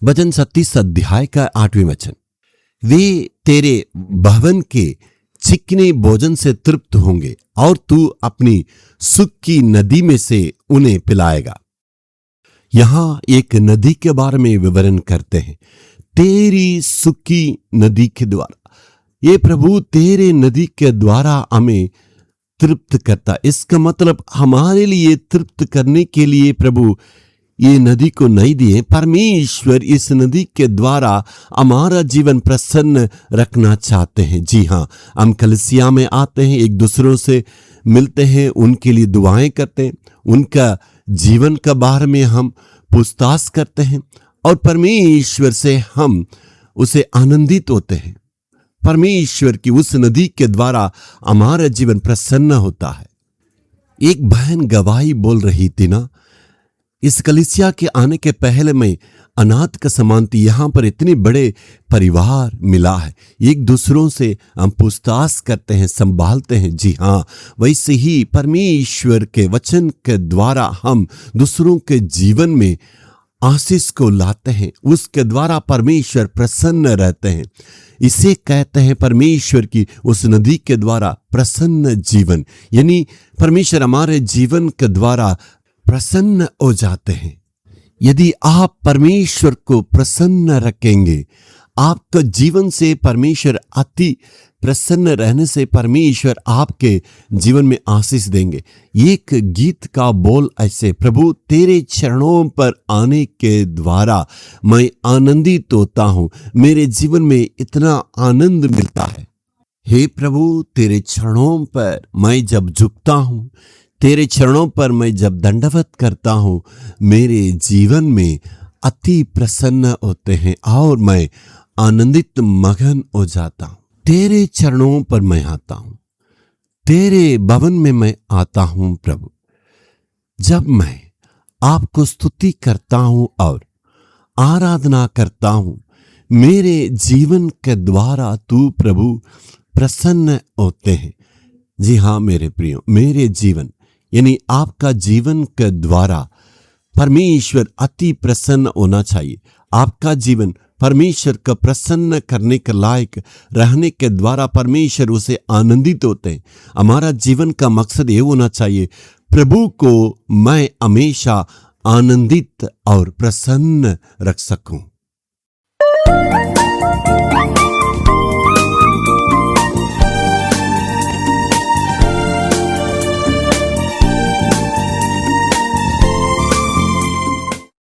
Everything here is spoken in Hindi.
वचन 37 अध्याय का 8वें वचन, वे तेरे भवन के चिकने भोजन से तृप्त होंगे और तू अपनी सुख की नदी में से उन्हें पिलाएगा। यहां एक नदी के बारे में विवरण करते हैं, तेरी सुख की नदी के द्वारा। ये प्रभु तेरे नदी के द्वारा हमें तृप्त करता। इसका मतलब हमारे लिए तृप्त करने के लिए प्रभु ये नदी को नहीं दिए। परमेश्वर इस नदी के द्वारा हमारा जीवन प्रसन्न रखना चाहते हैं। जी हाँ, हम कलीसिया में आते हैं, एक दूसरों से मिलते हैं, उनके लिए दुआएं करते हैं, उनका जीवन का बारे में हम पूछताछ करते हैं और परमेश्वर से हम उसे आनंदित होते हैं। परमेश्वर की उस नदी के द्वारा हमारा जीवन प्रसन्न होता है। एक बहन गवाही बोल रही थी ना, इस कलीसिया के आने के पहले मैं अनाथ का समान थी। यहाँ पर इतने बड़े परिवार मिला है, एक दूसरों से हम पूछताछ करते हैं, संभालते हैं। जी हाँ, वैसे ही परमेश्वर के वचन के द्वारा हम दूसरों के जीवन में आशीष को लाते हैं, उसके द्वारा परमेश्वर प्रसन्न रहते हैं। इसे कहते हैं परमेश्वर की उस नदी के द्वारा प्रसन्न जीवन, यानी परमेश्वर हमारे जीवन के द्वारा प्रसन्न हो जाते हैं। यदि आप परमेश्वर को प्रसन्न रखेंगे, आपका जीवन से परमेश्वर अति प्रसन्न रहने से परमेश्वर आपके जीवन में आशीष देंगे। एक गीत का बोल ऐसे, प्रभु तेरे चरणों पर आने के द्वारा मैं आनंदित होता हूँ, मेरे जीवन में इतना आनंद मिलता है। हे प्रभु, तेरे चरणों पर मैं जब झुकता हूँ, तेरे चरणों पर मैं जब दंडवत करता हूँ, मेरे जीवन में अति प्रसन्न होते हैं और मैं आनंदित मगन हो जाता हूँ। तेरे चरणों पर मैं आता हूँ, तेरे भवन में मैं आता हूँ। प्रभु, जब मैं आपको स्तुति करता हूँ और आराधना करता हूँ, मेरे जीवन के द्वारा तू प्रभु प्रसन्न होते हैं। जी हाँ मेरे प्रियो, मेरे जीवन यानी आपका जीवन के द्वारा परमेश्वर अति प्रसन्न होना चाहिए। आपका जीवन परमेश्वर का प्रसन्न करने के लायक रहने के द्वारा परमेश्वर उसे आनंदित होते हैं। हमारा जीवन का मकसद ये होना चाहिए, प्रभु को मैं हमेशा आनंदित और प्रसन्न रख सकूं।